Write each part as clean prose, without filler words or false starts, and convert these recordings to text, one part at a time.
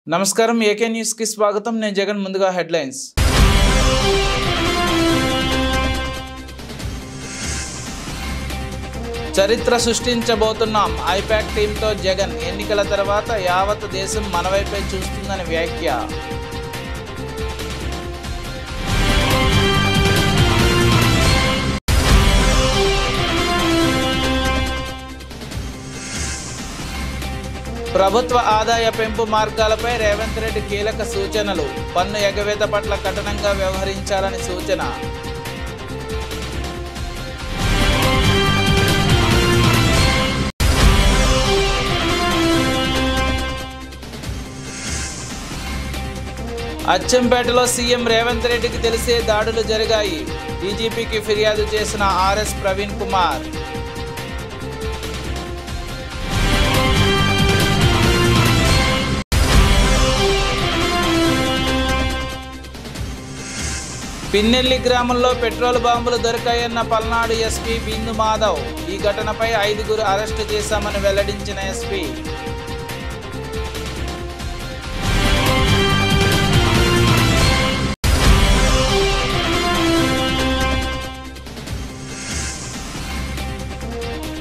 నమస్కారం AK news కి స్వాగతం నేను జగన్ ముందుగా హెడ్లైన్స్ చరిత్ర సృష్టించబోతున్నాం ఐపాక్ టీంతో జగన్ ఎన్నికల తర్వాత యావత్ దేశం మనవైపే చూస్తుందని వ్యాఖ్య ప్రభుత్వ ఆదాయ పెంపు మార్గాలపై రేవంత్ రెడ్డి కీలక సూచనలు పన్ను ఎగవేత పట్ల కఠినంగా వ్యవహరించాలని సూచన అచ్చంపేటలో సీఎం రేవంత్ రెడ్డికి తెలిసే దాడులు జరిగాయి డీజీపీకి ఫిర్యాదు చేసిన ఆర్ఎస్ ప్రవీణ్ కుమార్ పిన్నెల్లి గ్రామంలో పెట్రోల్ బాంబులు దొరికాయన్న పల్నాడు ఎస్పీ బిందు మాధవ్ ఈ ఘటనపై 5 అరెస్టు చేశామని వెల్లడించిన ఎస్పీ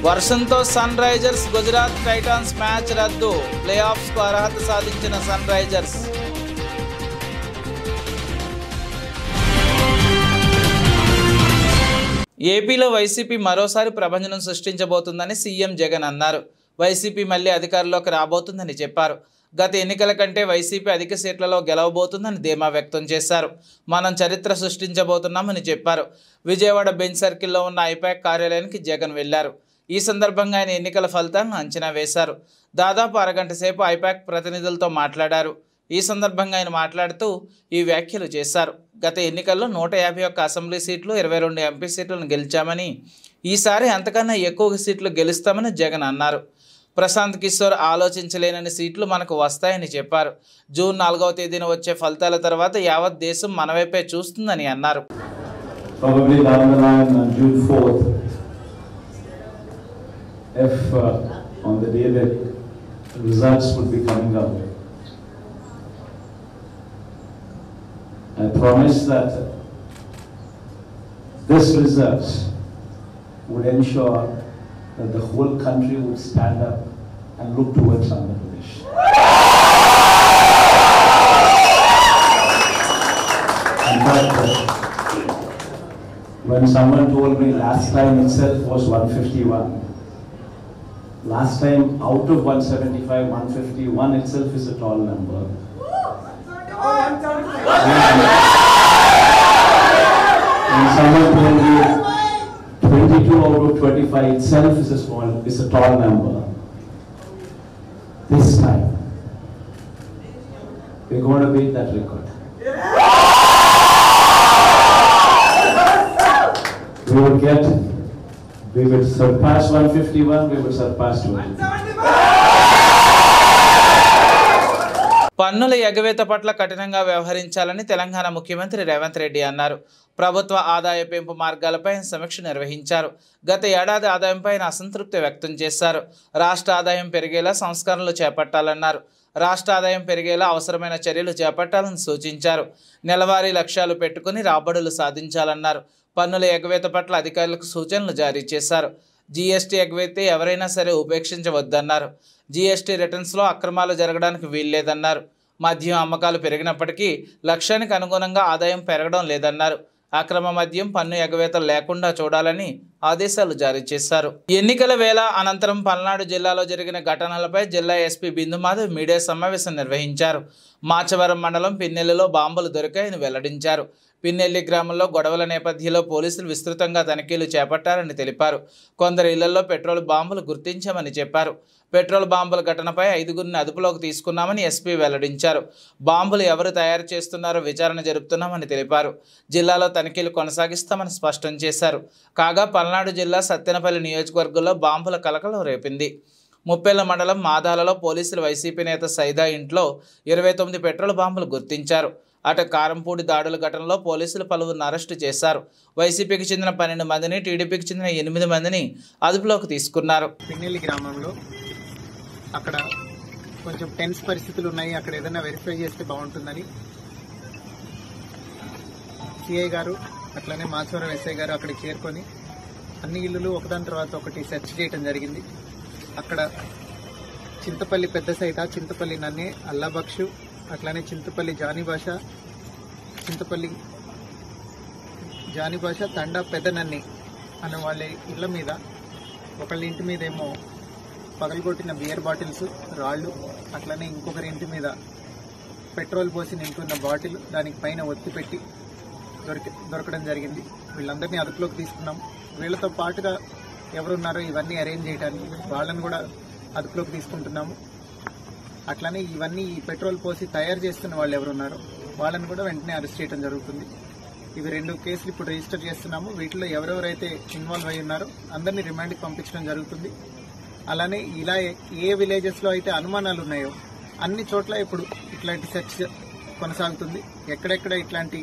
వర్షంతో Sunrisers Gujarat Titans match రద్దు ప్లే ఆఫ్స్ కు అర్హత సాధించిన సన్ రైజర్స్ ఏపీలో వైసీపీ మరోసారి ప్రభంజనం సృష్టించబోతుందని సీఎం జగన్ అన్నారు. వైసీపీ మళ్లీ అధికారంలోకి రాబోతుందని చెప్పారు. గత ఎన్నికల కంటే వైసీపీ అధిక సీట్లలో గెలవబోతుందని ధీమా వ్యక్తం చేశారు. మనం చరిత్ర సృష్టించబోతున్నామని చెప్పారు. విజయవాడ బెంచ్ సర్కిల్లో ఉన్న ఐపాక్ కార్యాలయానికి జగన్ వెళ్లారు. ఈ సందర్భంగా ఆయన ఎన్నికల ఫలితాలను అంచనా వేశారు. దాదాపు అరగంట సేపు ఐపాక్ ప్రతినిధులతో మాట్లాడారు. ఈ సందర్భంగా ఆయన మాట్లాడుతూ ఈ వ్యాఖ్యలు చేశారు. గత ఎన్నికల్లో 151 అసెంబ్లీ సీట్లు 22 ఎంపీ సీట్లను గెలిచామని ఈసారి అంతకన్నా ఎక్కువ సీట్లు గెలుస్తామని జగన్ అన్నారు. ప్రశాంత్ కిషోర్ ఆలోచించలేనని సీట్లు మనకు వస్తాయని చెప్పారు. జూన్ 4వ తేదీన వచ్చే ఫలితాల తర్వాత యావత్ దేశం మనవైపే చూస్తుందని అన్నారు. I promise that this results would ensure that the whole country would stand up and look towards Andhra Pradesh. In fact, when someone told me last time itself was 151, last time out of 175, 151 itself is a tall number. And someone told me 22 out of 25 itself is a tall number. This time, we're going to beat that record. We will surpass 151, we will surpass 200. పన్నుల ఎగవేత పట్ల కఠినంగా వ్యవహరించాలని తెలంగాణ ముఖ్యమంత్రి రేవంత్ రెడ్డి అన్నారు. ప్రభుత్వ ఆదాయ పెంపు మార్గాలపై సమీక్ష నిర్వహించారు. గత ఏడాది ఆదాయంపై అసంతృప్తి వ్యక్తం చేశారు. రాష్ట్ర ఆదాయం పెరిగేలా సంస్కరణలు చేపట్టాలన్నారు. రాష్ట్ర ఆదాయం పెరిగేలా అవసరమైన చర్యలు చేపట్టాలని సూచించారు. నెలవారీ లక్ష్యాలు పెట్టుకుని రాబడులు సాధించాలన్నారు. పన్నుల ఎగవేత పట్ల అధికారులకు సూచనలు జారీ చేశారు. జీఎస్టీ ఎగవేతే ఎవరైనా సరే ఉపేక్షించవద్దన్నారు. జీఎస్టీ రిటర్న్స్లో అక్రమాలు జరగడానికి వీల్లేదన్నారు. మద్యం అమ్మకాలు పెరిగినప్పటికీ లక్ష్యానికి అనుగుణంగా ఆదాయం పెరగడం లేదన్నారు. అక్రమ మద్యం పన్ను ఎగవేతలు లేకుండా చూడాలని ఆదేశాలు జారీ చేశారు. ఎన్నికల వేళ అనంతరం పల్నాడు జిల్లాలో జరిగిన ఘటనలపై జిల్లా ఎస్పీ బిందు మాధవ్ మీడియా సమావేశం నిర్వహించారు. మాచవరం మండలం పిన్నెల్లిలో బాంబులు దొరికాయని వెల్లడించారు. పిన్నెల్లి గ్రామంలో గొడవల నేపథ్యంలో పోలీసులు విస్తృతంగా తనిఖీలు చేపట్టారని తెలిపారు. కొందరు ఇళ్లలో పెట్రోల్ బాంబులు గుర్తించామని చెప్పారు. పెట్రోల్ బాంబుల ఘటనపై 5 అదుపులోకి తీసుకున్నామని ఎస్పీ వెల్లడించారు. బాంబులు ఎవరు తయారు చేస్తున్నారో విచారణ జరుపుతున్నామని తెలిపారు. జిల్లాలో తనిఖీలు కొనసాగిస్తామని స్పష్టం చేశారు. కాగా పల్నాడు జిల్లా సత్తెనపల్లి నియోజకవర్గంలో బాంబుల కలకలం రేపింది. ముప్పెళ్ల మండలం మాదాలలో పోలీసులు వైసీపీ నేత సైదా ఇంట్లో 29 పెట్రోల్ బాంబులు గుర్తించారు. అటు కారంపూడి దాడుల ఘటనలో పోలీసులు పలువురిని అరెస్టు చేశారు. వైసీపీకి చెందిన 12 మందిని, టీడీపీకి చెందిన 8 మందిని అదుపులోకి తీసుకున్నారు. పిన్నెల్లి గ్రామంలో అక్కడ కొంచెం టెన్స్ పరిస్థితులు ఉన్నాయి, అక్కడ ఏదైనా వెరిఫై చేస్తే బాగుంటుందని సిఐ గారు అట్లానే మాచవరం ఎస్ఐ గారు అక్కడికి చేరుకొని అన్ని ఇళ్లు ఒకదాని తర్వాత ఒకటి సెర్చ్ చేయడం జరిగింది. అక్కడ చింతపల్లి పెద్ద సైట, చింతపల్లి నన్నే, అల్లాబక్షు, అట్లానే చింతపల్లి జానిభాష తండా పెద్ద నన్ని అనే వాళ్ళ ఇళ్ల మీద, ఒకళ్ళ ఇంటి మీద ఏమో పగలగొట్టిన బియర్ బాటిల్స్, రాళ్లు, అట్లనే ఇంకొకరి ఇంటి మీద పెట్రోల్ పోసి నింపున్న బాటిల్, దానికి పైన ఒత్తి పెట్టి దొరకడం జరిగింది. వీళ్ళందరినీ అదుపులోకి తీసుకున్నాం. వీళ్ళతో పాటుగా ఎవరున్నారో ఇవన్నీ అరేంజ్ చేయడానికి వాళ్ళని కూడా అదుపులోకి తీసుకుంటున్నాము. అట్లానే ఇవన్నీ ఈ పెట్రోల్ పోసి తయారు చేస్తున్న వాళ్ళు ఎవరున్నారో వాళ్ళని కూడా వెంటనే అరెస్ట్ చేయడం జరుగుతుంది. ఇవి 2 కేసులు ఇప్పుడు రిజిస్టర్ చేస్తున్నాము. వీటిలో ఎవరెవరైతే ఇన్వాల్వ్ అయి ఉన్నారో అందరినీ రిమాండ్కి పంపించడం జరుగుతుంది. అలానే ఇలా ఏ విలేజెస్ లో అయితే అనుమానాలు ఉన్నాయో అన్ని చోట్ల ఇప్పుడు ఇట్లాంటి సెర్చ్ కొనసాగుతుంది. ఎక్కడెక్కడ ఇట్లాంటి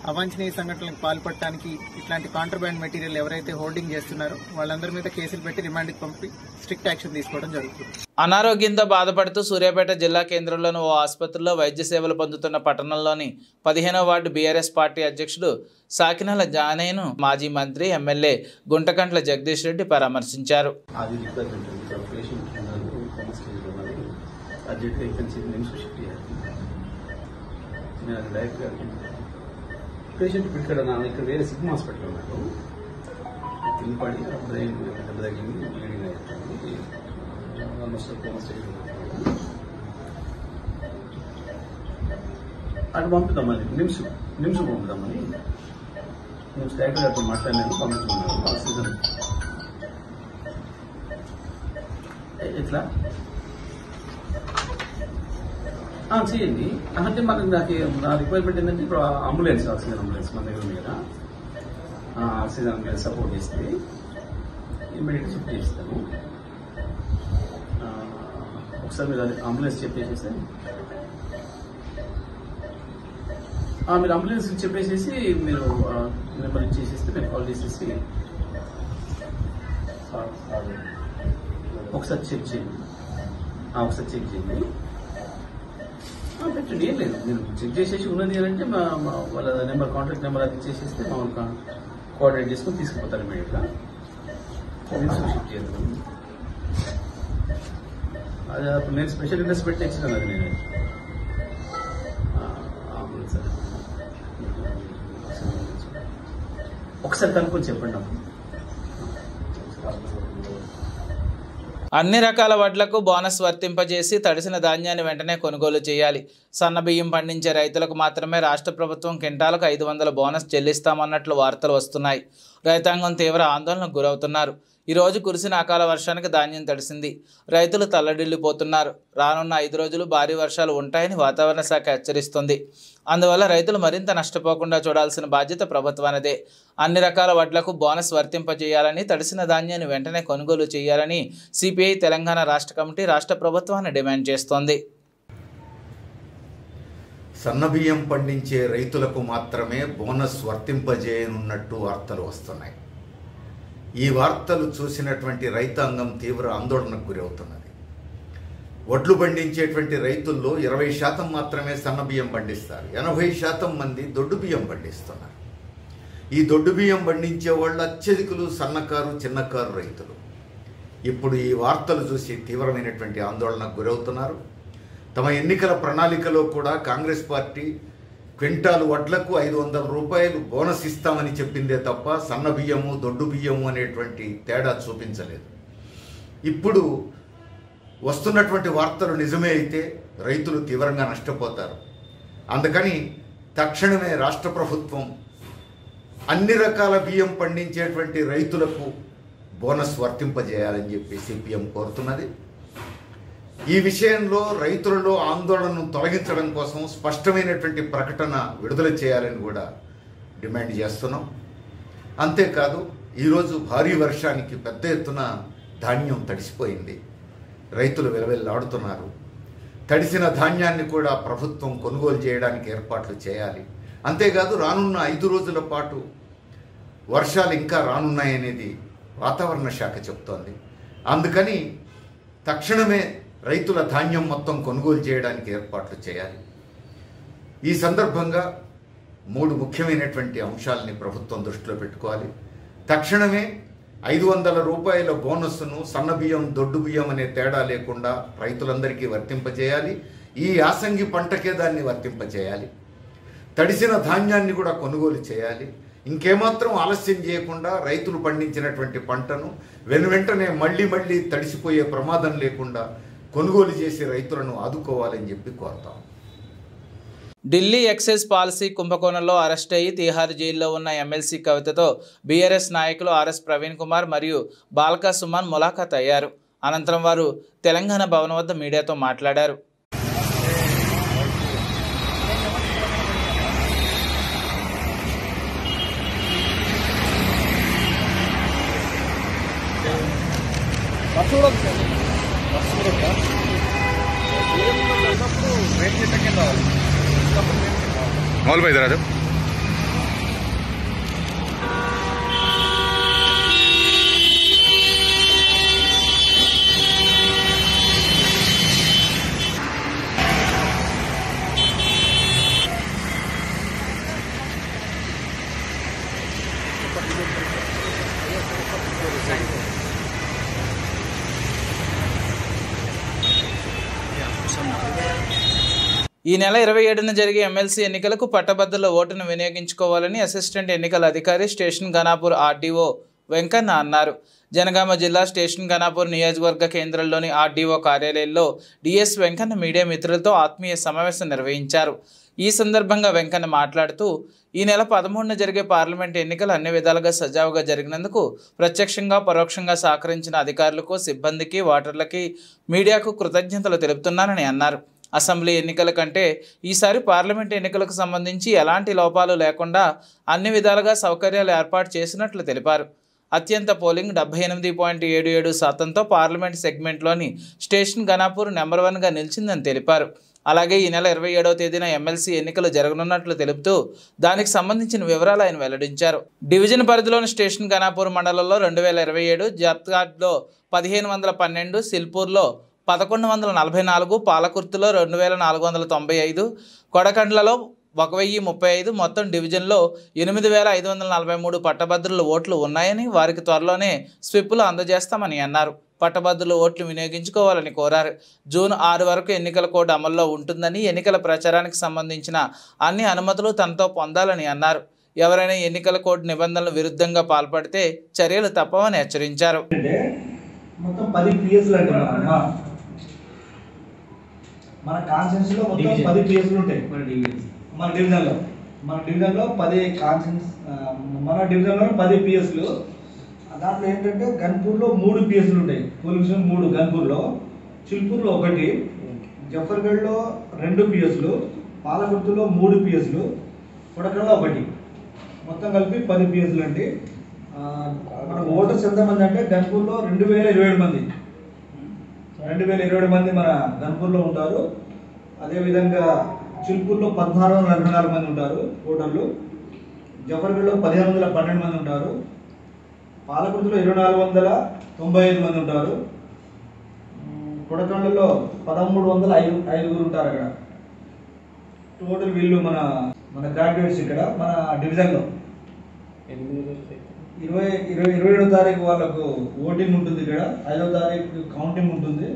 అవాంఛనీయ సంఘటనలకు పాల్పడటానికి ఇట్లాంటి కాంట్రాబ్యాండ్ మెటీరియల్ ఎవరైతే హోల్డింగ్ చేస్తున్నారో వాళ్ళందరి మీద కేసులు పెట్టి రిమాండ్కి పంపి స్ట్రిక్ట్ యాక్షన్ తీసుకోవడం జరుగుతుంది. అనారోగ్యంతో బాధపడుతూ సూర్యాపేట జిల్లా కేంద్రంలోని ఓ ఆసుపత్రిలో వైద్య సేవలు పొందుతున్న పట్టణంలోని 15వ వార్డు బీఆర్ఎస్ పార్టీ అధ్యక్షుడు సాకినాల జానేను మాజీ మంత్రి ఎమ్మెల్యే గుంటకంట్ల జగదీష్ రెడ్డి పరామర్శించారు. పేషెంట్ ఇక్కడ ఇక్కడ వేరే సిగ్మా హాస్పిటల్ ఉన్నాడు. తినపడి బ్రెయిన్ దెబ్బ తగిలింది, బ్లీడింగ్ అవుతుంది. అటు పంపుతామని నిమ్స్ పంపుతామని నిమ్స్ డైరెక్టర్ గారితో మాట్లాడినాను, పంపించుకున్నాను. ఆక్సిజన్ ఎట్లా చేయండి అంటే మనకి నా రిక్వైర్మెంట్ ఏంటంటే ఇప్పుడు అంబులెన్స్, ఆక్సిజన్ అంబులెన్స్ మన దగ్గర ఉంది కదా, ఆక్సిజన్ అంబులెన్స్ సపోర్ట్ చేస్తే ఇమ్మీడియట్గా షిఫ్ట్ చేస్తాము. ఒకసారి మీరు అంబులెన్స్ చెప్పేసేస్తే మీరు అంబులెన్స్ చెప్పేసేసి మీరు నెంబర్ ఇచ్చేసేస్తే మేము కాల్ చేసేసి ఒకసారి చెక్ చేయండి. పెట్టండి, ఏం లేదు. మీరు చెక్ చేసేసి ఉన్నది అంటే వాళ్ళ నెంబర్, కాంటాక్ట్ నెంబర్ అది ఇచ్చేసేస్తే మామూలుగా కోఆర్డినేట్ చేసుకుని తీసుకుపోతారు ఇమీడియట్గా. షిఫ్ట్ చేద్దాం. అదే అప్పుడు నేను స్పెషల్ ఇంట్రెస్ట్ పెట్టి ఇచ్చాను అది నేను అంబులెన్స్ ఒకసారి కనుక్కొని చెప్పండి. అన్ని రకాల వడ్లకు బోనస్ వర్తింపజేసి తడిసిన ధాన్యాన్ని వెంటనే కొనుగోలు చేయాలి. సన్న బియ్యం పండించే రైతులకు మాత్రమే రాష్ట్ర ప్రభుత్వం క్వింటాలకు 500 బోనస్ చెల్లిస్తామన్నట్లు వార్తలు వస్తున్నాయి. రైతాంగం తీవ్ర ఆందోళనకు గురవుతున్నారు. ఈరోజు కురిసిన అకాల వర్షానికి ధాన్యం తడిసింది. రైతులు తల్లడిల్లిపోతున్నారు. రానున్న 5 రోజులు భారీ వర్షాలు ఉంటాయని వాతావరణ శాఖ హెచ్చరిస్తుంది. అందువల్ల రైతులు మరింత నష్టపోకుండా చూడాల్సిన బాధ్యత ప్రభుత్వానిదే. అన్ని రకాల వడ్లకు బోనస్ వర్తింపజేయాలని, తడిసిన ధాన్యాన్ని వెంటనే కొనుగోలు చేయాలని సిపిఐ తెలంగాణ రాష్ట్ర కమిటీ రాష్ట్ర ప్రభుత్వాన్ని డిమాండ్ చేస్తోంది. సన్నబియ్యం పండించే రైతులకు మాత్రమే బోనస్ వర్తింపజేయనున్నట్టు వార్తలు వస్తున్నాయి. ఈ వార్తలు చూసినటువంటి రైతాంగం తీవ్ర ఆందోళనకు గురవుతున్నది. వడ్లు పండించేటువంటి రైతుల్లో 20% మాత్రమే సన్నబియ్యం పండిస్తారు. 80% మంది దొడ్డు బియ్యం పండిస్తున్నారు. ఈ దొడ్డు బియ్యం పండించే వాళ్ళు అత్యధికులు సన్నకారు, చిన్నకారు రైతులు. ఇప్పుడు ఈ వార్తలు చూసి తీవ్రమైనటువంటి ఆందోళనకు గురవుతున్నారు. తమ ఎన్నికల ప్రణాళికలో కూడా కాంగ్రెస్ పార్టీ క్వింటాలు వడ్లకు 500 రూపాయలు బోనస్ ఇస్తామని చెప్పిందే తప్ప సన్న బియ్యము, దొడ్డు బియ్యము అనేటువంటి తేడా చూపించలేదు. ఇప్పుడు వస్తున్నటువంటి వార్తలు నిజమే అయితే రైతులు తీవ్రంగా నష్టపోతారు. అందుకని తక్షణమే రాష్ట్ర ప్రభుత్వం అన్ని రకాల బియ్యం పండించేటువంటి రైతులకు బోనస్ వర్తింపజేయాలని చెప్పి సిపిఎం కోరుతున్నది. ఈ విషయంలో రైతులలో ఆందోళనను తొలగించడం కోసం స్పష్టమైనటువంటి ప్రకటన విడుదల చేయాలని కూడా డిమాండ్ చేస్తున్నాం. అంతేకాదు ఈరోజు భారీ వర్షానికి పెద్ద ఎత్తున ధాన్యం తడిసిపోయింది. రైతులు విలవిల్లాడుతున్నారు. తడిసిన ధాన్యాన్ని కూడా ప్రభుత్వం కొనుగోలు చేయడానికి ఏర్పాట్లు చేయాలి. అంతేకాదు రానున్న 5 రోజుల పాటు వర్షాలు ఇంకా రానున్నాయనేది వాతావరణ శాఖ చెప్తోంది. అందుకని తక్షణమే రైతుల ధాన్యం మొత్తం కొనుగోలు చేయడానికి ఏర్పాట్లు చేయాలి. ఈ సందర్భంగా 3 ముఖ్యమైనటువంటి అంశాలని ప్రభుత్వం దృష్టిలో పెట్టుకోవాలి. తక్షణమే 500 రూపాయల బోనస్ను సన్నబియ్యం, దొడ్డు బియ్యం అనే తేడా లేకుండా రైతులందరికీ వర్తింపజేయాలి. ఈ యాసంగి పంటకే దాన్ని వర్తింపజేయాలి. తడిసిన ధాన్యాన్ని కూడా కొనుగోలు చేయాలి. ఇంకేమాత్రం ఆలస్యం చేయకుండా రైతులు పండించినటువంటి పంటను వెనువెంటనే మళ్ళీ తడిసిపోయే ప్రమాదం లేకుండా కొనుగోలు చేసి రైతులను ఆదుకోవాలని చెప్పి కోరుతాం. ఢిల్లీ ఎక్సైజ్ పాలసీ కుంభకోణంలో అరెస్ట్ అయ్యి తిహార్ జైల్లో ఉన్న ఎమ్మెల్సీ కవితతో బీఆర్ఎస్ నాయకులు ఆర్ఎస్ ప్రవీణ్ కుమార్ మరియు బాల్కా సుమన్ ములాఖాత్ అయ్యారు. అనంతరం వారు తెలంగాణ భవన్ వద్ద మీడియాతో మాట్లాడారు. मॉल में इधर आ जाओ. ఈ నెల 27న జరిగే ఎమ్మెల్సీ ఎన్నికలకు పట్టభద్రుల ఓటును వినియోగించుకోవాలని అసిస్టెంట్ ఎన్నికల అధికారి స్టేషన్ ఘనాపూర్ ఆర్డీఓ వెంకన్న అన్నారు. జనగామ జిల్లా స్టేషన్ ఘనాపూర్ నియోజకవర్గ కేంద్రంలోని ఆర్డీఓ కార్యాలయంలో డిఎస్ వెంకన్న మీడియా మిత్రులతో ఆత్మీయ సమావేశం నిర్వహించారు. ఈ సందర్భంగా వెంకన్న మాట్లాడుతూ ఈ నెల 13న జరిగే పార్లమెంట్ ఎన్నికలు అన్ని విధాలుగా సజావుగా జరిగినందుకు ప్రత్యక్షంగా పరోక్షంగా సహకరించిన అధికారులకు, సిబ్బందికి, ఓటర్లకి, మీడియాకు కృతజ్ఞతలు తెలుపుతున్నానని అన్నారు. అసెంబ్లీ ఎన్నికల కంటే ఈసారి పార్లమెంట్ ఎన్నికలకు సంబంధించి ఎలాంటి లోపాలు లేకుండా అన్ని విధాలుగా సౌకర్యాలు ఏర్పాటు చేసినట్లు తెలిపారు. అత్యంత పోలింగ్ 78.77% పార్లమెంట్ సెగ్మెంట్లోని స్టేషన్ ఘనాపూర్ నెంబర్ 1గా నిలిచిందని తెలిపారు. అలాగే ఈ నెల 27వ తేదీన ఎమ్మెల్సీ ఎన్నికలు జరగనున్నట్లు తెలుపుతూ దానికి సంబంధించిన వివరాలు ఆయన వెల్లడించారు. డివిజన్ పరిధిలోని స్టేషన్ ఘనాపూర్ మండలంలో 2027, జత్ఘాట్లో 1512, సిల్పూర్లో 1144, పాలకుర్తిలో 2495, కొడకండ్లలో 1035, మొత్తం డివిజన్లో 8543 పట్టభద్రుల ఓట్లు ఉన్నాయని, వారికి త్వరలోనే స్విప్పులు అందజేస్తామని అన్నారు. పట్టభద్రుల ఓట్లు వినియోగించుకోవాలని కోరారు. జూన్ 6 వరకు ఎన్నికల కోడ్ అమల్లో ఉంటుందని, ఎన్నికల ప్రచారానికి సంబంధించిన అన్ని అనుమతులు తనతో పొందాలని అన్నారు. ఎవరైనా ఎన్నికల కోడ్ నిబంధనల విరుద్ధంగా పాల్పడితే చర్యలు తప్పవని హెచ్చరించారు. మొత్తం 10 పిఎస్లు అండి. మన కాన్స్టిట్యూన్సీలో మొత్తం 10 పిఎస్లు ఉంటాయి. మన డివిజన్లో 10 మన డివిజన్లో 10 పిఎస్లు. దాంట్లో ఏంటంటే గన్పూర్లో 3 పిఎస్లు ఉంటాయి. పోలింగ్ స్టేషన్ 3 గన్పూర్లో, చిల్పూర్లో 1, జఫర్గఢ్లో 2 పిఎస్లు, పాలకుర్తిలో 3 పిఎస్లు, కొడకల్లో 1, మొత్తం కలిపి 10 పిఎస్లు అండి. మన ఓటర్స్ ఎంతమంది అంటే గన్పూర్లో 2027 మంది, 2027 మంది మన గన్పూర్లో ఉంటారు. అదేవిధంగా చిల్పూర్లో 1444 మంది ఉంటారు ఓటర్లు, జఫర్గఢ్లో 1512 మంది ఉంటారు, పాలకుర్తిలో 2495 మంది ఉంటారు, కొడకండ్లలో 1305 ఉంటారు. అక్కడ టోటల్ వీళ్ళు మన గ్రాడ్యుయేట్స్ ఇక్కడ మన డివిజన్లో 27వ తారీఖు వాళ్ళకు ఓటింగ్ ఉంటుంది. ఇక్కడ 5వ తారీఖు కౌంటింగ్ ఉంటుంది.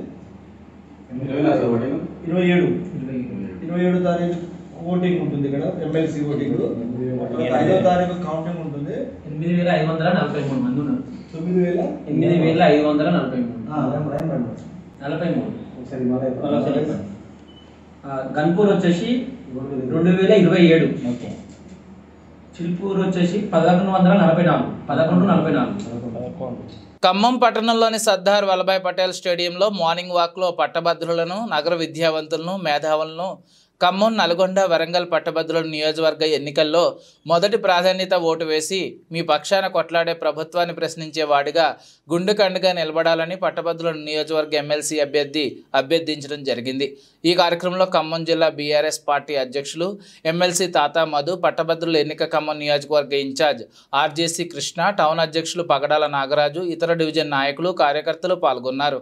27వ తారీఖు ఓటింగ్ ఉంటుంది. ఇక్కడ ఎమ్మెల్సీ ఓటింగ్. 5వ తారీఖు కౌంటింగ్ ఉంటుంది. 8543 మంది ఉన్నారు. 8543. గన్పూర్ వచ్చేసి 2027, చిల్పూర్ వచ్చేసి 1144. ఖమ్మం పట్టణంలోని సర్దార్ వల్లభాయ్ పటేల్ స్టేడియంలో మార్నింగ్ వాక్లో పట్టభద్రులను, నగర విద్యావంతులను, మేధావులను ఖమ్మం, నల్గొండ, వరంగల్ పట్టభద్రుల నియోజకవర్గ ఎన్నికల్లో మొదటి ప్రాధాన్యత ఓటు వేసి మీ పక్షాన కొట్లాడే ప్రభుత్వాన్ని ప్రశ్నించే వాడిగా గుండెకండుగా నిలబడాలని పట్టభద్రుల నియోజకవర్గ ఎమ్మెల్సీ అభ్యర్థించడం జరిగింది. ఈ కార్యక్రమంలో ఖమ్మం జిల్లా బీఆర్ఎస్ పార్టీ అధ్యక్షులు ఎమ్మెల్సీ తాతా మధు, పట్టభద్రుల ఎన్నిక ఖమ్మం నియోజకవర్గ ఇన్ఛార్జ్ ఆర్జేసీ కృష్ణ, టౌన్ అధ్యక్షులు పగడాల నాగరాజు, ఇతర డివిజన్ నాయకులు, కార్యకర్తలు పాల్గొన్నారు.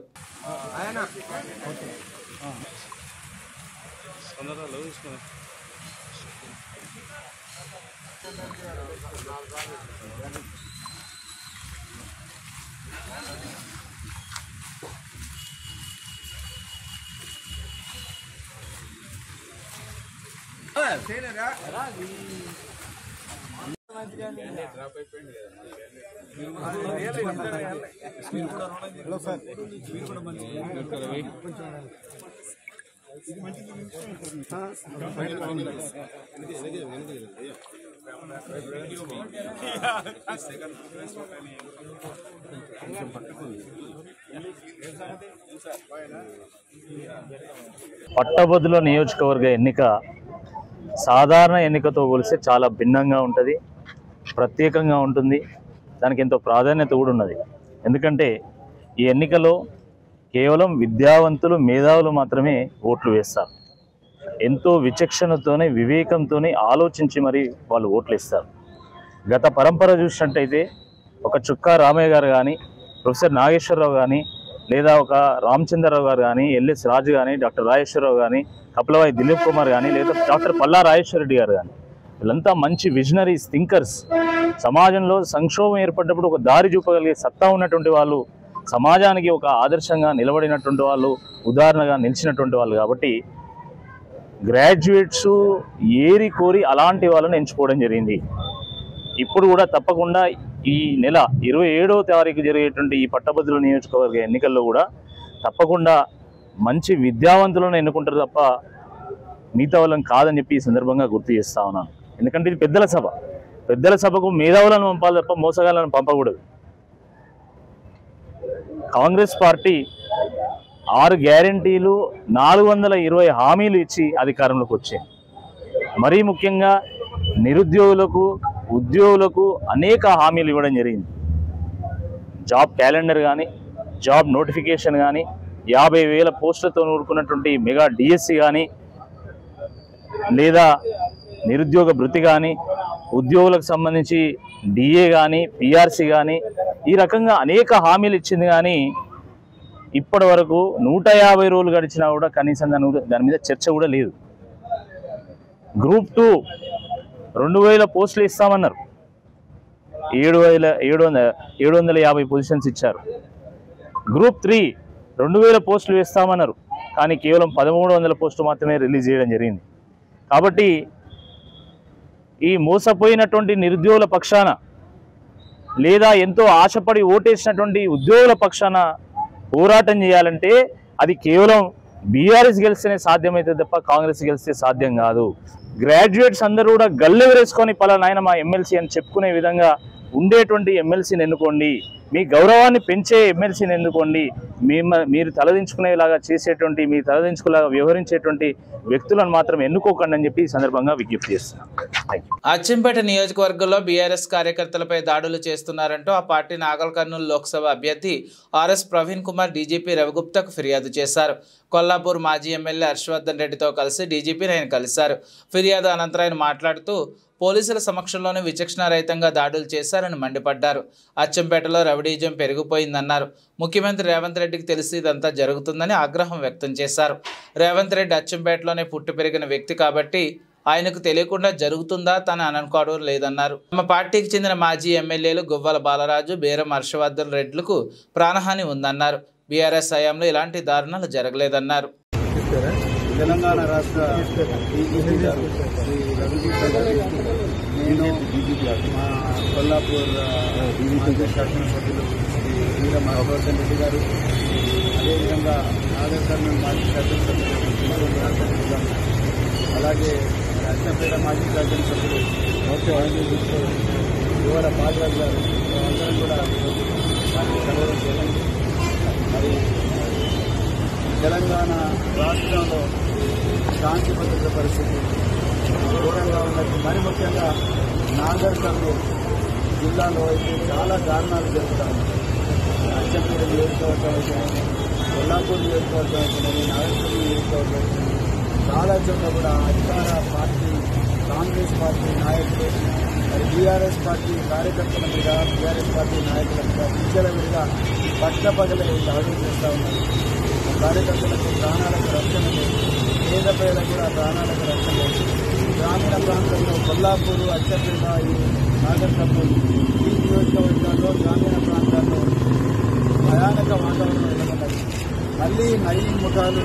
పట్టభద్రుల నియోజకవర్గ ఎన్నిక సాధారణ ఎన్నికతో పోలిస్తే చాలా భిన్నంగా ఉంటుంది, ప్రత్యేకంగా ఉంటుంది. దానికి ఎంతో ప్రాధాన్యత కూడా ఉన్నది. ఎందుకంటే ఈ ఎన్నికలో కేవలం విద్యావంతులు, మేధావులు మాత్రమే ఓట్లు వేస్తారు. ఎంతో విచక్షణతోనే, వివేకంతోనే ఆలోచించి మరి వాళ్ళు ఓట్లు ఇస్తారు. గత పరంపర చూసినట్టయితే ఒక చుక్కా రామయ్య గారు కానీ, ప్రొఫెసర్ నాగేశ్వరరావు కానీ, లేదా ఒక రామచంద్రరావు గారు కానీ, ఎల్ఎస్ రాజు కానీ, డాక్టర్ రాజేశ్వరరావు కానీ, కపిలవాయి దిలీప్ కుమార్ కానీ, లేదా డాక్టర్ పల్లా రాజేశ్వర రెడ్డి గారు కానీ, వీళ్ళంతా మంచి విజనరీస్, థింకర్స్. సమాజంలో సంక్షోభం ఏర్పడ్డప్పుడు ఒక దారి చూపగలిగే సత్తా ఉన్నటువంటి వాళ్ళు, సమాజానికి ఒక ఆదర్శంగా నిలబడినటువంటి వాళ్ళు, ఉదాహరణగా నిలిచినటువంటి వాళ్ళు. కాబట్టి గ్రాడ్యుయేట్స్ ఏరి కోరి అలాంటి వాళ్ళని ఎంచుకోవడం జరిగింది. ఇప్పుడు కూడా తప్పకుండా ఈ నెల 27వ తారీఖు జరిగేటువంటి ఈ పట్టభద్రుల నియోజకవర్గ ఎన్నికల్లో కూడా తప్పకుండా మంచి విద్యావంతులను ఎన్నుకుంటారు తప్ప మిగతా వాళ్ళని కాదని చెప్పి ఈ సందర్భంగా గుర్తు చేస్తా ఉన్నాను. ఎందుకంటే ఇది పెద్దల సభ. పెద్దల సభకు మేధావులను పంపాలి తప్ప మోసగాళ్ళను పంపకూడదు. కాంగ్రెస్ పార్టీ 6 గ్యారంటీలు, 420 హామీలు ఇచ్చి అధికారంలోకి వచ్చాయి. మరీ ముఖ్యంగా నిరుద్యోగులకు, ఉద్యోగులకు అనేక హామీలు ఇవ్వడం జరిగింది. జాబ్ క్యాలెండర్ కానీ, జాబ్ నోటిఫికేషన్ కానీ, 50,000 పోస్టులతో నూరుకున్నటువంటి మెగా డిఎస్సి కానీ, లేదా నిరుద్యోగ భృతి కానీ, ఉద్యోగులకు సంబంధించి డిఏ కానీ, పిఆర్సి కానీ, ఈ రకంగా అనేక హామీలు ఇచ్చింది. కానీ ఇప్పటి వరకు 150 రోజులు గడిచినా కూడా కనీసం దాని మీద చర్చ కూడా లేదు. గ్రూప్ 2 2,000 పోస్టులు ఇస్తామన్నారు, 750 పొజిషన్స్ ఇచ్చారు. గ్రూప్ 3 2,000 పోస్టులు వేస్తామన్నారు, కానీ కేవలం 1,300 పోస్టులు మాత్రమే రిలీజ్ చేయడం జరిగింది. కాబట్టి ఈ మోసపోయినటువంటి నిరుద్యోగుల పక్షాన, లేదా ఎంతో ఆశపడి ఓటేసినటువంటి ఉద్యోగుల పక్షాన పోరాటం చేయాలంటే అది కేవలం బీఆర్ఎస్ గెలిస్తేనే సాధ్యమైతే తప్ప కాంగ్రెస్ గెలిస్తే సాధ్యం కాదు. గ్రాడ్యుయేట్స్ అందరూ కూడా గల్లెవరేసుకొని పలానాయన మా ఎమ్మెల్సీ అని చెప్పుకునే విధంగా ఉండేటువంటి ఎమ్మెల్సీని ఎన్నుకోండి. మీ గౌరవాన్ని పెంచే ఎమ్మెల్సీని ఎన్నుకోండి. మీరు తలదించుకునేలాగా చేసేటువంటి, మీ తలదించుకునేలాగా వ్యవహరించేటువంటి వ్యక్తులను మాత్రం ఎన్నుకోకండి అని చెప్పి ఈ సందర్భంగా విజ్ఞప్తి చేస్తున్నాను. అచ్చంపేట నియోజకవర్గంలో బీఆర్ఎస్ కార్యకర్తలపై దాడులు చేస్తున్నారంటూ ఆ పార్టీ నాగల్ కర్నూలు లోక్సభ అభ్యర్థి ఆర్ఎస్ ప్రవీణ్ కుమార్ డీజీపీ రవిగుప్తాకు ఫిర్యాదు చేశారు. కొల్లాపూర్ మాజీ ఎమ్మెల్యే హర్షవర్ధన్ రెడ్డితో కలిసి డీజీపీని ఆయన కలిశారు. ఫిర్యాదు అనంతరం ఆయన మాట్లాడుతూ పోలీసుల సమక్షంలోనే విచక్షణారహితంగా దాడులు చేశారని మండిపడ్డారు. అచ్చంపేటలో రౌడీజం పెరిగిపోయిందన్నారు. ముఖ్యమంత్రి రేవంత్ రెడ్డికి తెలిసి ఇదంతా జరుగుతుందని ఆగ్రహం వ్యక్తం చేశారు. రేవంత్ రెడ్డి అచ్చంపేటలోనే పుట్టి పెరిగిన వ్యక్తి కాబట్టి ఆయనకు తెలియకుండా జరుగుతుందా తన అనుకోవడం లేదన్నారు. తమ పార్టీకి చెందిన మాజీ ఎమ్మెల్యేలు గువ్వల బాలరాజు, బేరం హర్షవర్ధన్ రెడ్లకు ప్రాణహాని ఉందన్నారు. బీఆర్ఎస్ హయాంలో ఇలాంటి దారుణాలు జరగలేదన్నారు. తెలంగాణ రాష్ట్ర నేను మా కొల్లాపూర్ శాసనసభ్యులు శ్రీ వీరం హర్షవర్ధన్ రెడ్డి గారు, అదేవిధంగా నాగర్ కర్నూలు మాజీ శాసనసభ్యులు, అలాగే అచ్చంపేట మాజీ శాసనసభ్యులు యువల బాలరాజు గారు అందరం కూడా కలవడం జరిగింది. మరి తెలంగాణ రాష్ట్రంలో శాంతి భద్రత పరిస్థితి ఘోరంగా ఉన్నది. మరి ముఖ్యంగా నాగర్ కర్నూలు జిల్లాలో అయితే చాలా దారుణాలు జరుగుతాయి. అచ్చంపేట నియోజకవర్గం అయితే, కొల్లాపూర్ నియోజకవర్గం అయితే, నాగర్ కర్నూలు నియోజకవర్గం అయితే చాలా చోట్ల కూడా అధికార పార్టీ కాంగ్రెస్ పార్టీ నాయకులు, మరి బీఆర్ఎస్ పార్టీ కార్యకర్తల మీద, బీఆర్ఎస్ పార్టీ నాయకుల మీద విద్యల మీద పట్టపగలే దాడులు చేస్తూ ఉన్నారు. కార్యకర్తలకు ప్రాణాలకు రక్షణ లేదు. పేద ప్రజలకు కూడా ప్రాణాలకు రక్షణ లేదు. గ్రామీణ ప్రాంతంలో కొల్లాపూరు, అచ్చంపేట, ఈ నాగర్ కర్నూలు ఈ నియోజకవర్గాల్లో గ్రామీణ ప్రాంతాల్లో భయానక వాతావరణం నెలకొన్నది. మళ్ళీ నయీం ముఠాలు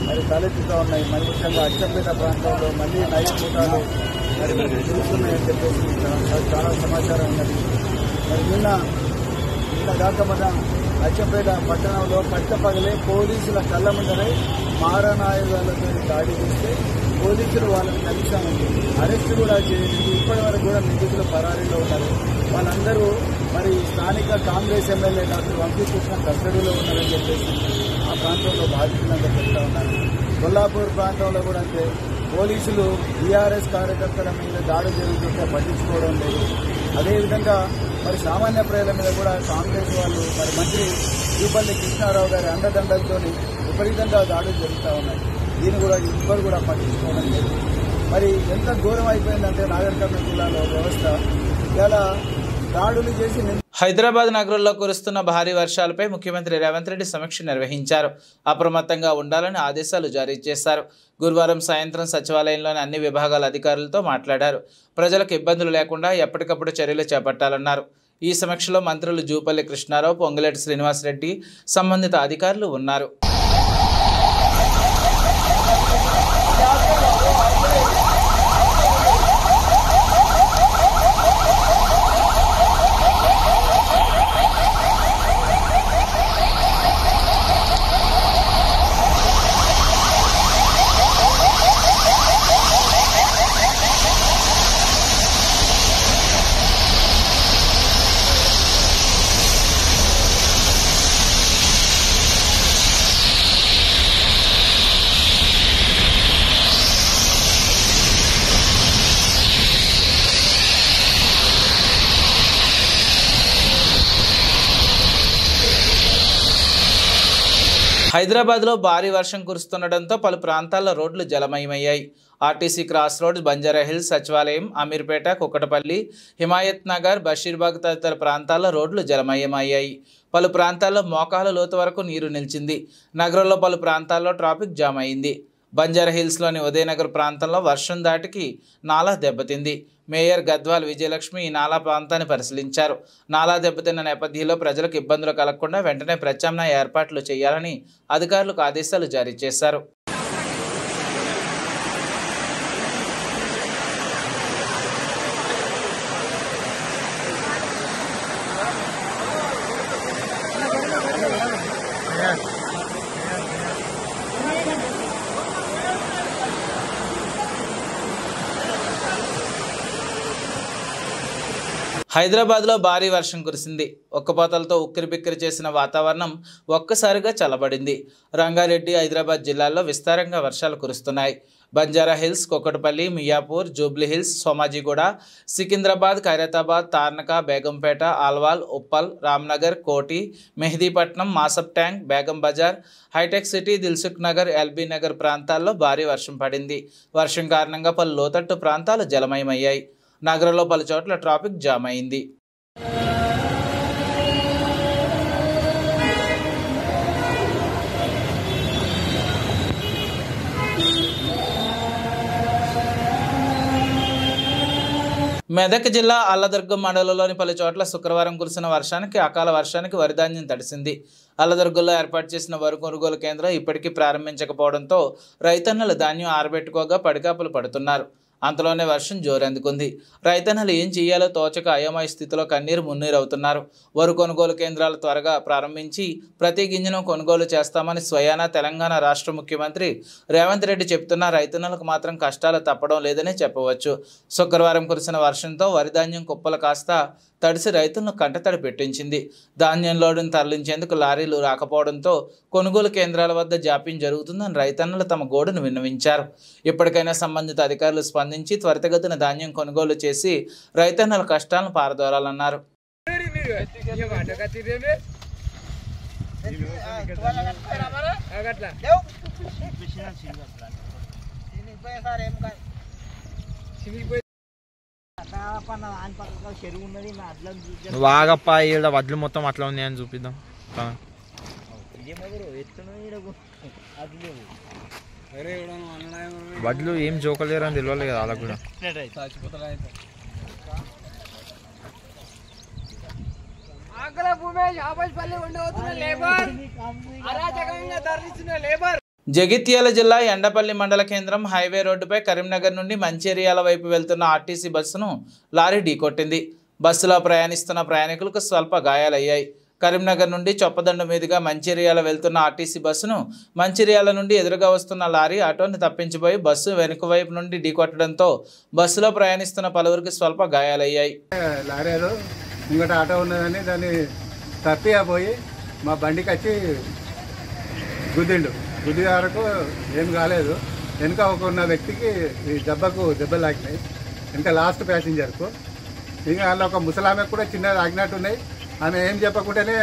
మరి తలెత్తుతూ ఉన్నాయి. మరి ముఖ్యంగా అచ్చంపేట ప్రాంతంలో మళ్ళీ నయీం ముఠాలు మరి చూస్తున్నాయని చెప్పేసి చాలా సమాచారం ఉన్నది. మరి నిన్న దాకా మన అచ్చంపేట పట్టణంలో పట్టపగలే పోలీసుల కళ్ళ ముందరే మారణాయుధాలతో దాడి చేస్తే పోలీసులు వాళ్ళని కనీసం అరెస్ట్ కూడా చేయలేదు. ఇప్పటి వరకు కూడా నిందితులు పరారీలో ఉన్నారు. వాళ్ళందరూ మరి స్థానిక కాంగ్రెస్ ఎమ్మెల్యే డాక్టర్ వంశీకృష్ణ కస్టడీలో ఉన్నారని చెప్పేసి ఆ ప్రాంతంలో బాధితులంతా చెప్తా ఉన్నారు. కొల్లాపూర్ ప్రాంతంలో కూడా అంతే పోలీసులు టీఆర్ఎస్ కార్యకర్తల మీద దాడులు జరుగుతుంటే పట్టించుకోవడం లేదు. అదేవిధంగా మరి సామాన్య ప్రజల మీద కూడా కాంగ్రెస్ వాళ్ళు మరి మంత్రి జూపల్లి కృష్ణారావు గారి అండదండలతో విపరీతంగా దాడులు జరుగుతూ ఉన్నాయి. దీన్ని కూడా ఎవ్వరు కూడా పట్టించుకోవడం లేదు. మరి ఎంత ఘోరం అయిపోయిందంటే నాగర్ కర్నూలు జిల్లాలో వ్యవస్థ ఇలా దాడులు చేసి హైదరాబాద్ నగరంలో కురుస్తున్న భారీ వర్షాలపై ముఖ్యమంత్రి రేవంత్ రెడ్డి సమీక్ష నిర్వహించారు. అప్రమత్తంగా ఉండాలని ఆదేశాలు జారీ చేశారు. గురువారం సాయంత్రం సచివాలయంలోని అన్ని విభాగాల అధికారులతో మాట్లాడారు. ప్రజలకు ఇబ్బందులు లేకుండా ఎప్పటికప్పుడు చర్యలు చేపట్టాలన్నారు. ఈ సమీక్షలో మంత్రులు జూపల్లి కృష్ణారావు, పొంగులేటి శ్రీనివాసరెడ్డి, సంబంధిత అధికారులు ఉన్నారు. హైదరాబాద్లో భారీ వర్షం కురుస్తుండటంతో పలు ప్రాంతాల్లో రోడ్లు జలమయమయ్యాయి. ఆర్టీసీ క్రాస్ రోడ్, బంజారాహిల్స్, సచివాలయం, అమీర్పేట, కుక్కటపల్లి, హిమాయత్ నగర్, బషీర్బాగ్ తదితర ప్రాంతాల్లో రోడ్లు జలమయమయ్యాయి. పలు ప్రాంతాల్లో మోకాల లోతు వరకు నీరు నిలిచింది. నగరంలో పలు ప్రాంతాల్లో ట్రాఫిక్ జామ్ అయింది. బంజారాహిల్స్లోని ఉదయనగర్ ప్రాంతంలో వర్షం దాటికి నాలా దెబ్బతింది. మేయర్ గద్వాల్ విజయలక్ష్మి ఈ నాలా ప్రాంతాన్ని పరిశీలించారు. నాలా దెబ్బతిన్న నేపథ్యంలో ప్రజలకు ఇబ్బందులు కలగకుండా వెంటనే ప్రత్యామ్నాయ ఏర్పాట్లు చేయాలని అధికారులకు ఆదేశాలు జారీ చేశారు. హైదరాబాద్లో భారీ వర్షం కురిసింది. ఒక్కపోతలతో ఉక్కిరిబిక్కిరి చేసిన వాతావరణం ఒక్కసారిగా చల్లబడింది. రంగారెడ్డి, హైదరాబాద్ జిల్లాల్లో విస్తారంగా వర్షాలు కురుస్తున్నాయి. బంజారాహిల్స్, కుక్కటపల్లి, మియాపూర్, జూబ్లీహిల్స్, సోమాజిగూడ, సికింద్రాబాద్, ఖైరతాబాద్, తార్నక, బేగంపేట, ఆల్వాల్, ఉప్పల్, రామ్నగర్, కోటి, మెహదీపట్నం, మాసబ్ ట్యాంక్, బేగం బజార్, హైటెక్ సిటీ, దిల్సుఖ్ నగర్, ఎల్బీ నగర్ ప్రాంతాల్లో భారీ వర్షం పడింది. వర్షం కారణంగా పలు లోతట్టు ప్రాంతాలు జలమయమయ్యాయి. నగరంలో పలు చోట్ల ట్రాఫిక్ జామ్ అయింది. మెదక్ జిల్లా అల్లదుర్గం మండలంలోని పలు చోట్ల శుక్రవారం కురిసిన వర్షానికి, అకాల వర్షానికి వరిధాన్యం తడిసింది. అల్లదుర్గంలో ఏర్పాటు చేసిన వరి కొనుగోలు కేంద్రం ఇప్పటికీ ప్రారంభించకపోవడంతో రైతన్నలు ధాన్యం ఆరబెట్టుకోగా పడికాపులు పడుతున్నారు. అంతలోనే వర్షం జోరందుకుంది. రైతన్నలు ఏం చేయాలో తోచక అయోమయ స్థితిలో కన్నీరు మున్నీరవుతున్నారు. వరి కొనుగోలు కేంద్రాలు త్వరగా ప్రారంభించి ప్రతి గింజను కొనుగోలు చేస్తామని స్వయానా తెలంగాణ రాష్ట్ర ముఖ్యమంత్రి రేవంత్ రెడ్డి చెబుతున్న రైతన్నలకు మాత్రం కష్టాలు తప్పడం లేదని చెప్పవచ్చు. శుక్రవారం కురిసిన వర్షంతో వరిధాన్యం కుప్పలు కాస్త తడిసి రైతులను కంటతడి పెట్టించింది. ధాన్యం లోడును తరలించేందుకు లారీలు రాకపోవడంతో కొనుగోలు కేంద్రాల వద్ద జాప్యం జరుగుతుందని రైతన్నలు తమ గోడును విన్నవించారు. ఇప్పటికైనా సంబంధిత అధికారులు స్పందించి త్వరితగతిన ధాన్యం కొనుగోలు చేసి రైతన్నల కష్టాలను పారదోలాలన్నారు. వాగప్ప ఈడ వడ్లు మొత్తం అట్లా ఉన్నాయని చూపిద్దాం. వడ్లు ఏం జోకలేరు అని తెలియాలి కదా వాళ్ళకు కూడా. జగిత్యాల జిల్లా ఎండపల్లి మండల కేంద్రం హైవే రోడ్డుపై కరీంనగర్ నుండి మంచిర్యాల వైపు వెళ్తున్న ఆర్టీసీ బస్సును లారీ ఢీకొట్టింది. బస్సులో ప్రయాణిస్తున్న ప్రయాణికులకు స్వల్ప గాయాలయ్యాయి. కరీంనగర్ నుండి చొప్పదండు మీదుగా మంచిర్యాల వెళ్తున్న ఆర్టీసీ బస్సును మంచిర్యాల నుండి ఎదురుగా వస్తున్న లారీ ఆటోని తప్పించిపోయి బస్సు వెనుక వైపు నుండి ఢీకొట్టడంతో బస్సులో ప్రయాణిస్తున్న పలువురికి స్వల్ప గాయాలయ్యాయి. లారీలో ఇంకటి ఆటో ఉన్నదని దాన్ని తప్పిపోయి మా బండికి వచ్చి గుద్దిండు. గుద్దిన వరకు ఏం కాలేదు. వెనుక ఉన్న వ్యక్తికి ఈ దెబ్బలు లాగినాయి. ఇంకా లాస్ట్ ప్యాసింజర్కు ఇంకా వాళ్ళ ఒక ముసలామెకు కూడా చిన్నది ఆగినట్టున్నాయి. ఆమె ఏం చెప్పకుండానే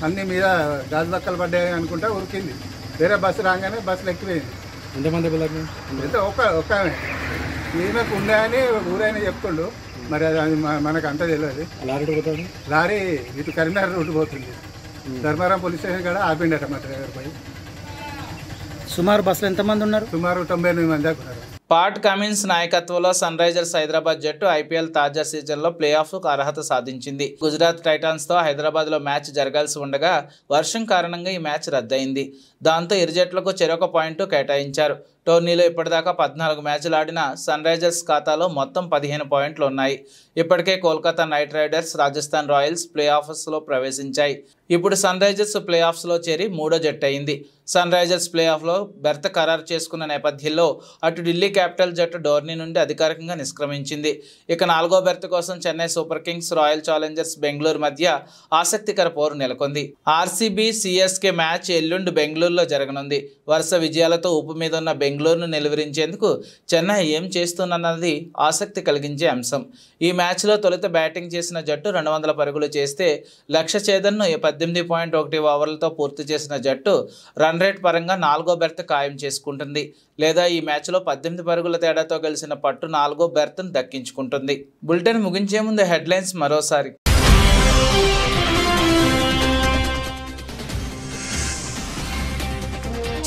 అన్ని మీద గాజు బక్కలు పడ్డాయి అనుకుంటా ఉరికింది. వేరే బస్సు రాగానే బస్సులు ఎక్కిపోయింది. ఎంతమంది పిల్లలు? ఎంత ఒక్క ఈమెకు ఉన్నాయని ఊరైనా చెప్తుండు. మరి అది మనకు అంత తెలియదు. లారీ ఇటు కరీంనగర్ రూట్ పోతుంది. ధర్మారం పోలీస్ స్టేషన్ కూడా ఆపిండట మా డ్రైవర్ పై. సుమారు బస్సులో ఎంతమంది ఉన్నారు? సుమారు 98 మంది దాకా ఉన్నారు. పాట్ కమిన్స్ నాయకత్వంలో సన్ రైజర్స్ హైదరాబాద్ జట్టు ఐపీఎల్ తాజా సీజన్లో ప్లే ఆఫ్కు అర్హత సాధించింది. గుజరాత్ టైటాన్స్తో హైదరాబాద్లో మ్యాచ్ జరగాల్సి ఉండగా వర్షం కారణంగా ఈ మ్యాచ్ రద్దయింది. దాంతో ఇరు జట్లకు చెరొక పాయింట్ కేటాయించారు. టోర్నీలో ఇప్పటిదాకా 14 మ్యాచ్లు ఆడిన సన్ రైజర్స్ ఖాతాలో మొత్తం 15 పాయింట్లు ఉన్నాయి. ఇప్పటికే Kolkata Knight Riders, Rajasthan Royals play ఆఫ్స్లో ప్రవేశించాయి. ఇప్పుడు సన్ రైజర్స్ ప్లే ఆఫ్స్లో చేరి 3వ జట్టు అయింది. సన్ రైజర్స్ ప్లే ఆఫ్లో బెర్త్ ఖరారు చేసుకున్న నేపథ్యంలో అటు ఢిల్లీ క్యాపిటల్ జట్టు టోర్నీ నుండి అధికారికంగా నిష్క్రమించింది. ఇక 4వ బెర్త్ కోసం Chennai super Kings, royal Challengers Bengaluru మధ్య ఆసక్తికర పోరు నెలకొంది. ఆర్సీబీ సిఎస్కే మ్యాచ్ ఎల్లుండి బెంగళూరులో జరగనుంది. వరుస విజయాలతో ఊపు మీద ఉన్న బెంగళూరును నిలువరించేందుకు చెన్నై ఏం చేస్తుందన్నది ఆసక్తి కలిగించే అంశం. ఈ మ్యాచ్లో తొలుత బ్యాటింగ్ చేసిన జట్టు 200 పరుగులు చేస్తే లక్ష్య ఛేదన్ను 18.1 ఓవర్లతో పూర్తి చేసిన జట్టు రన్ రేట్ పరంగా 4వ బెర్త్ ఖాయం చేసుకుంటుంది. లేదా ఈ మ్యాచ్లో 18 పరుగుల తేడాతో గెలిచిన పట్టు 4వ బెర్త్ను దక్కించుకుంటుంది. బులెటిన్ ముగించే ముందు హెడ్లైన్స్ మరోసారి.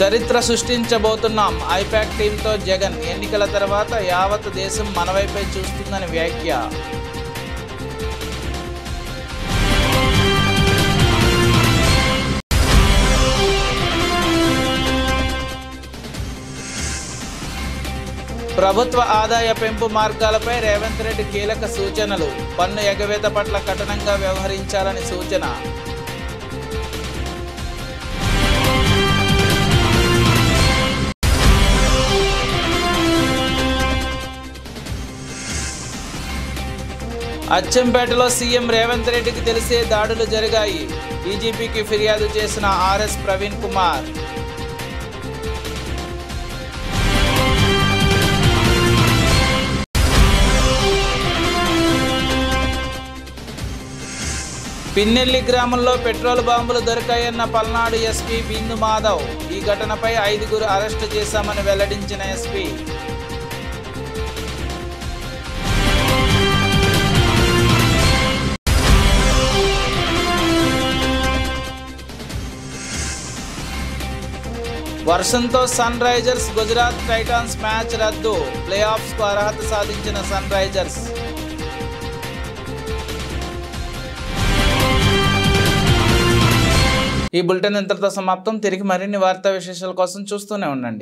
చరిత్ర సృష్టించబోతున్నాం. ఐపాక్ టీంతో జగన్. ఎన్నికల తర్వాత యావత్ దేశం మనవైపై చూస్తుందని వ్యాఖ్య. ప్రభుత్వ ఆదాయ పెంపు మార్గాలపై రేవంత్ రెడ్డి కీలక సూచనలు. పన్ను ఎగవేత పట్ల కఠినంగా వ్యవహరించాలని సూచన. అచ్చంపేటలో సీఎం రేవంత్ రెడ్డికి తెలిసే దాడులు జరిగాయి. డీజీపీకి ఫిర్యాదు చేసిన ఆర్ఎస్ ప్రవీణ్ కుమార్. పిన్నెల్లి గ్రామంలో పెట్రోల్ బాంబులు దొరికాయన్న పల్నాడు ఎస్పీ బిందు మాధవ్. ఈ ఘటనపై 5గురు అరెస్టు చేశామని వెల్లడించిన ఎస్పీ. వర్షంతో Sunrisers Gujarat Titans match రద్దు. ప్లే ఆఫ్స్కు అర్హత సాధించిన సన్ రైజర్స్. ఈ బులెటిన్ ఇంతటితో సమాప్తం. తిరిగి మరిన్ని వార్తా విశేషాల కోసం చూస్తూనే ఉండండి.